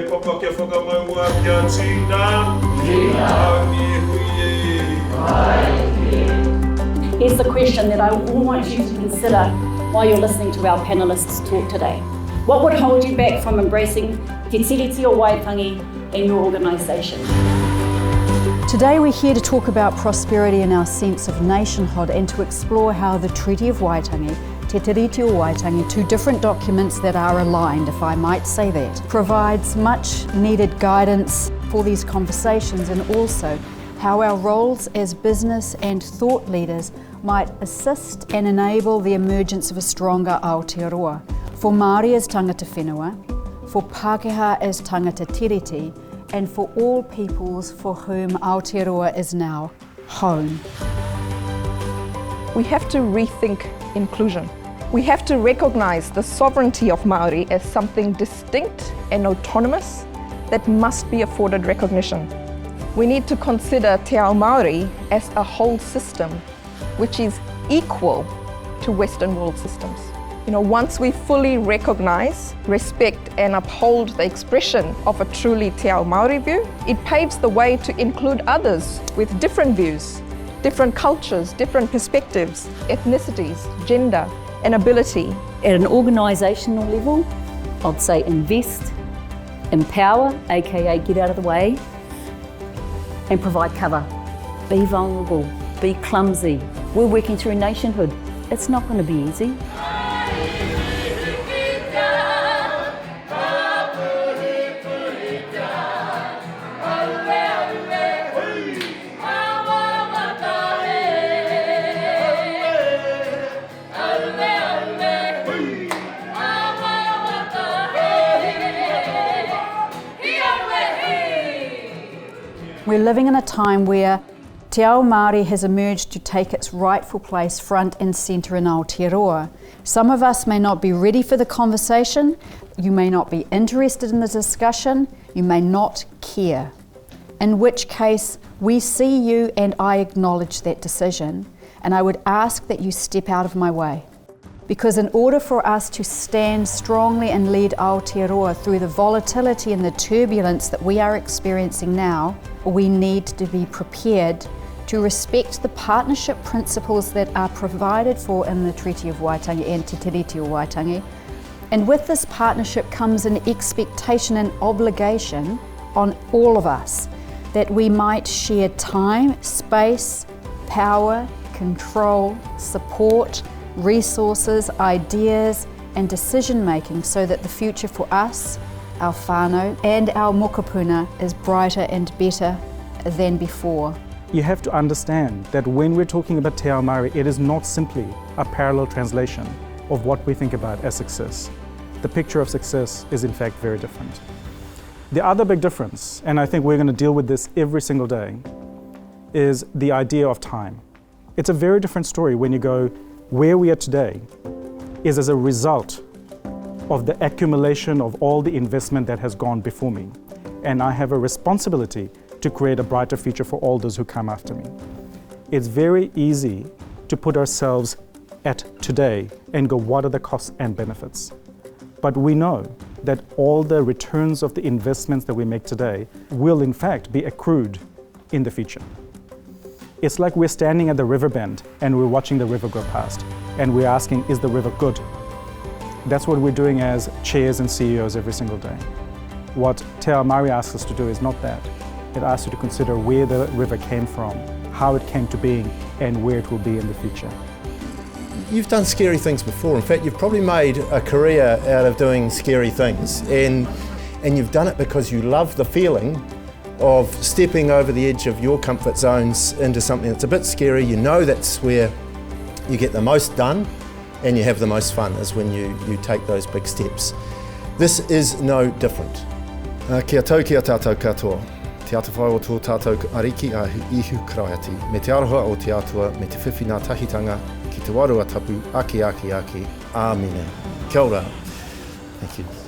Here's the question that I want you to consider while you're listening to our panellists talk today. What would hold you back from embracing Te Tiriti or Waitangi in your organisation? Today we're here to talk about prosperity in our sense of nationhood and to explore how the Treaty of Waitangi, Te Tiriti or Waitangi, two different documents that are aligned, if I might say that, provides much needed guidance for these conversations, and also how our roles as business and thought leaders might assist and enable the emergence of a stronger Āotearoa for Māori as tangata whenua, for Pākehā as tangata tiriti, and for all peoples for whom Āotearoa is now home. We have to rethink inclusion. We have to recognise the sovereignty of Māori as something distinct and autonomous that must be afforded recognition. We need to consider Te Ao Māori as a whole system which is equal to Western world systems. Once we fully recognise, respect and uphold the expression of a truly Te Ao Māori view, it paves the way to include others with different views, different cultures, different perspectives, ethnicities, gender and ability. At an organisational level, I'd say invest, empower, aka get out of the way, and provide cover. Be vulnerable, be clumsy. We're working through nationhood. It's not going to be easy. We're living in a time where Te Ao Māori has emerged to take its rightful place front and centre in Āotearoa. Some of us may not be ready for the conversation, you may not be interested in the discussion, you may not care. In which case, we see you and I acknowledge that decision, and I would ask that you step out of my way. Because in order for us to stand strongly and lead Āotearoa through the volatility and the turbulence that we are experiencing now, we need to be prepared to respect the partnership principles that are provided for in the Treaty of Waitangi and Te Tiriti or Waitangi. And with this partnership comes an expectation and obligation on all of us that we might share time, space, power, control, support, resources, ideas and decision making so that the future for us, our whānau and our mokopuna is brighter and better than before. You have to understand that when we're talking about Te Ao Māori, it is not simply a parallel translation of what we think about as success. The picture of success is in fact very different. The other big difference, and I think we're going to deal with this every single day, is the idea of time. It's a very different story when you go where we are today is as a result of the accumulation of all the investment that has gone before me. And I have a responsibility to create a brighter future for all those who come after me. It's very easy to put ourselves at today and go, what are the costs and benefits? But we know that all the returns of the investments that we make today will in fact be accrued in the future. It's like we're standing at the river bend and we're watching the river go past and we're asking, is the river good? That's what we're doing as chairs and CEOs every single day. What Te Ao Māori asks us to do is not that. It asks you to consider where the river came from, how it came to being, and where it will be in the future. You've done scary things before. In fact, you've probably made a career out of doing scary things. And you've done it because you love the feeling of stepping over the edge of your comfort zones into something that's a bit scary. You know that's where you get the most done and you have the most fun, is when you take those big steps. This is no different. Kia tau kia tātou katoa. Te ata whai o tō tātou ariki a ihu kraiati. Me te aroha o te atua, me te whiwhi ngā tahitanga, ki te warua tapu, aki. Āmine. Kia ora. Thank you.